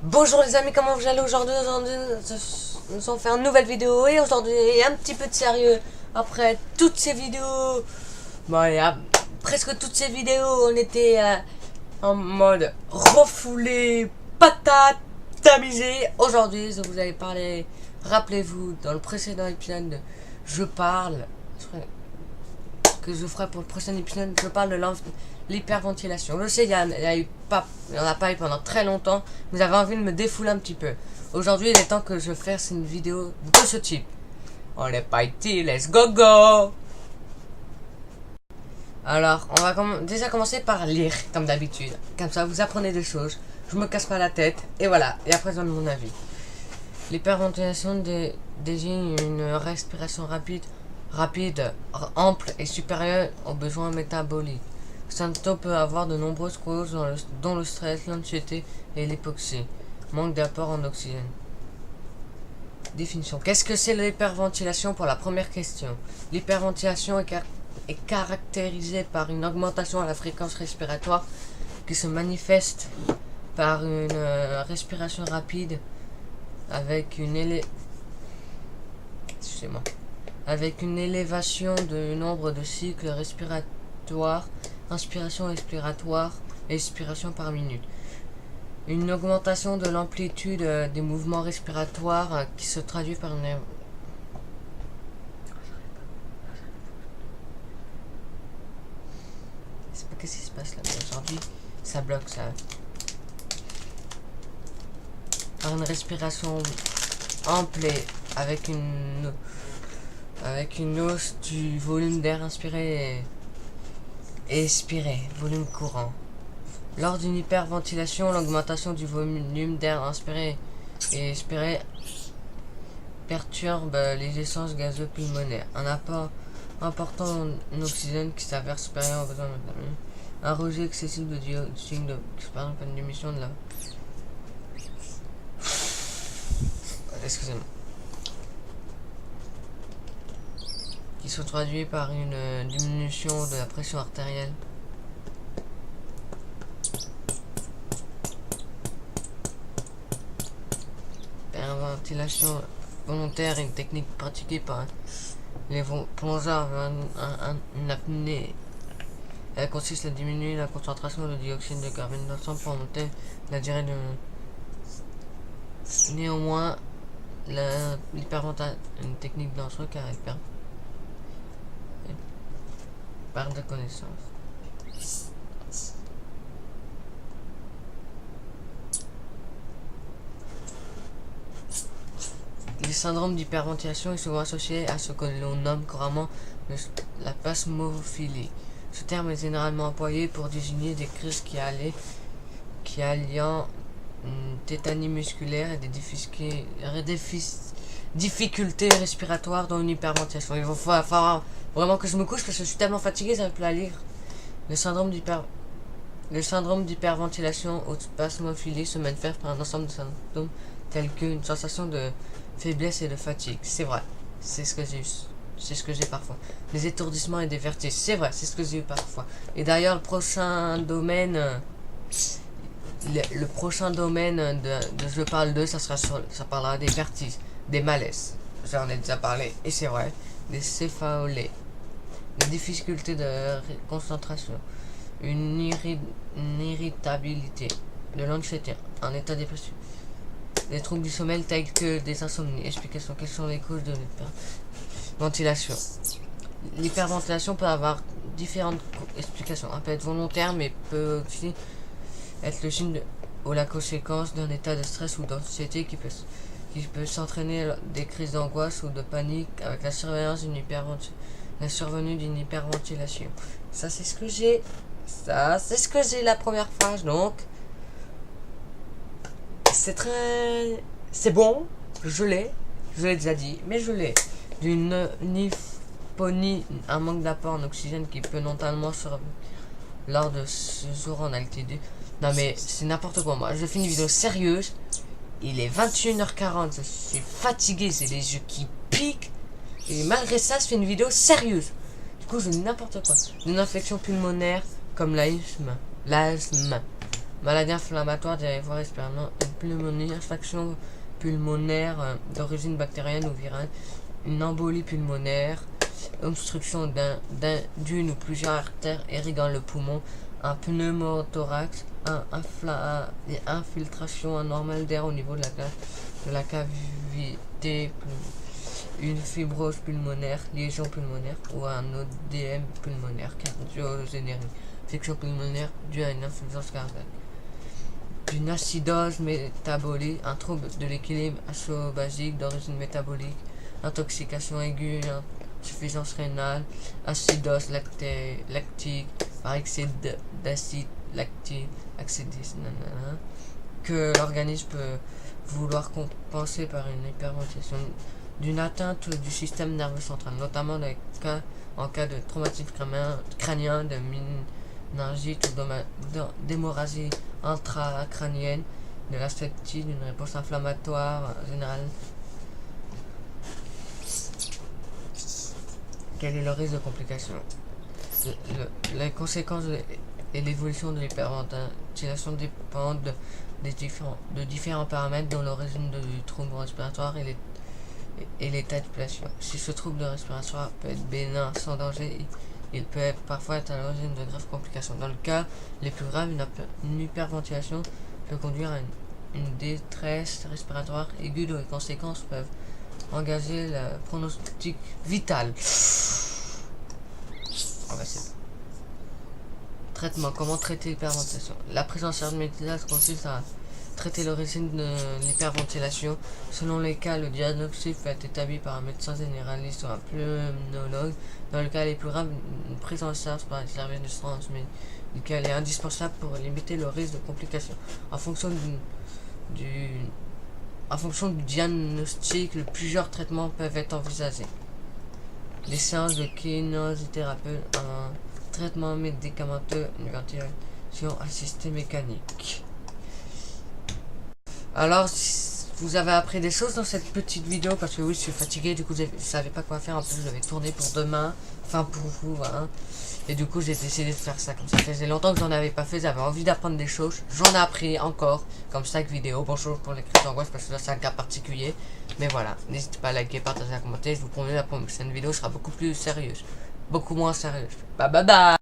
Bonjour les amis, comment vous allez aujourd'hui? Nous allons faire une nouvelle vidéo et aujourd'hui un petit peu de sérieux. Après toutes ces vidéos, bon, il y a presque toutes ces vidéos, on était en mode refoulé, patate, tamisé. Aujourd'hui, je vous avais parlé, rappelez-vous, dans le précédent épisode de Je parle, que je ferai pour le prochain épisode, je parle de l'hyperventilation. Je sais, il y en a pas eu pendant très longtemps, mais j'avais envie de me défouler un petit peu. Aujourd'hui, il est temps que je fasse une vidéo de ce type. On est parti, let's go! Alors, on va déjà commencer par lire, comme d'habitude. Comme ça, vous apprenez des choses, je me casse pas la tête, et voilà. Et après, je donne mon avis. L'hyperventilation désigne une respiration rapide, ample et supérieure aux besoins métaboliques. Ce symptôme peut avoir de nombreuses causes, dont le stress, l'anxiété et l'hypoxie. Manque d'apport en oxygène. Définition. Qu'est-ce que c'est l'hyperventilation pour la première question? L'hyperventilation est caractérisée par une augmentation à la fréquence respiratoire qui se manifeste par une respiration rapide avec une élévation du nombre de cycles respiratoires, inspiration expiratoire et expiration par minute. Une augmentation de l'amplitude des mouvements respiratoires qui se traduit par une... Je sais pas qu'est-ce qui se passe là, mais aujourd'hui, ça bloque ça. Par une respiration ample et avec une hausse du volume d'air inspiré et expiré, volume courant. Lors d'une hyperventilation, l'augmentation du volume d'air inspiré et expiré perturbe les essences gazeuses pulmonaires. Un apport important en oxygène qui s'avère supérieur aux besoins métaboliques. Un rejet excessif de dioxyde par exemple une émission de la... Excusez-moi. Qui se traduit par une diminution de la pression artérielle. Hyperventilation volontaire est une technique pratiquée par les plongeurs une apnée. Elle consiste à diminuer la concentration de dioxyde de carbone dans le sang pour augmenter la durée de... Néanmoins, l'hyperventilation est une technique dangereuse car elle perd de connaissance. Le syndrome d'hyperventilation est souvent associé à ce que l'on nomme couramment la spasmophilie. Ce terme est généralement employé pour désigner des crises qui allient une tétanie musculaire et des difficultés respiratoires dans une hyperventilation. Il va falloir vraiment que je me couche parce que je suis tellement fatigué, j'arrive plus à lire. Le syndrome d'hyperventilation ou de spasmophilie se manifeste par un ensemble de symptômes tels qu'une sensation de faiblesse et de fatigue. C'est vrai, c'est ce que j'ai parfois. Des étourdissements et des vertiges. C'est vrai, c'est ce que j'ai eu parfois. Et d'ailleurs, le prochain domaine de Je parle de, ça parlera des vertiges, des malaises. J'en ai déjà parlé, et c'est vrai. Des céphalées, des difficultés de concentration, une irritabilité, de l'anxiété, un état dépressif, des troubles du sommeil tels que des insomnies. Explication. Quelles sont les causes de l'hyperventilation? L'hyperventilation peut avoir différentes explications. Elle peut être volontaire, mais peut aussi être le signe ou la conséquence d'un état de stress ou d'anxiété qui peut s'entraîner des crises d'angoisse ou de panique avec la survenue d'une hyperventilation. Ça c'est ce que j'ai la première phrase, donc c'est bon, je l'ai déjà dit, mais je l'ai. D'une nymphonie, un manque d'apport en oxygène qui peut notamment survenir lors de séjours en altitude. Non mais c'est n'importe quoi, moi je fais une vidéo sérieuse. Il est 21h40, je suis fatigué, c'est les yeux qui piquent. Et malgré ça, je fais une vidéo sérieuse. Du coup, je dis n'importe quoi. Une infection pulmonaire comme l'asthme, maladie inflammatoire, des voies respiratoires, une pneumonie, infection pulmonaire d'origine bactérienne ou virale, une embolie pulmonaire, obstruction d'une ou plusieurs artères irriguant le poumon, un pneumothorax, infiltration anormale d'air au niveau de la cavité, une fibrose pulmonaire, lésion pulmonaire ou un ODM pulmonaire, cardiogénérique, infection pulmonaire due à une insuffisance cardiaque, une acidose métabolique, un trouble de l'équilibre acido-basique d'origine métabolique, intoxication aiguë, insuffisance rénale, acidose lactique, par excès d'acide lactique, que l'organisme peut vouloir compenser par une hyperventilation, d'une atteinte du système nerveux central, notamment en cas de traumatisme crânien, de méningite ou d'hémorragie intracrânienne, de la septie, d'une réponse inflammatoire générale. Quel est le risque de complications? Les conséquences et l'évolution de l'hyperventilation dépendent de différents paramètres, dont l'origine du trouble respiratoire et l'état du patient. Si ce trouble respiratoire peut être bénin sans danger, il peut parfois être à l'origine de graves complications. Dans le cas les plus graves, une hyperventilation peut conduire à une détresse respiratoire aiguë dont les conséquences peuvent engager le pronostic vital. Traitement. Comment traiter l'hyperventilation? La prise en charge médicale consiste à traiter l'origine de l'hyperventilation. Selon les cas, le diagnostic peut être établi par un médecin généraliste ou un pneumologue. Dans le cas les plus graves, une prise en charge par les services de soins médicaux est indispensable pour limiter le risque de complications. En fonction du diagnostic, plusieurs traitements peuvent être envisagés. Les séances de kinésithérapie, un traitement médicamenteux, une ventilation assistée mécanique. Alors, vous avez appris des choses dans cette petite vidéo, parce que oui, je suis fatigué, du coup, je ne savais pas quoi faire. En plus, je devais tourner pour demain, enfin pour vous, voilà. Et du coup, j'ai décidé de faire ça. Comme ça faisait longtemps que j'en avais pas fait, j'avais envie d'apprendre des choses. J'en ai appris encore, comme chaque vidéo. Bonjour pour les crises d'angoisse, parce que là, c'est un cas particulier. Mais voilà, n'hésitez pas à liker, partager, à commenter. Je vous promets, la prochaine vidéo sera beaucoup plus sérieuse. Beaucoup moins sérieuse. Bye bye bye.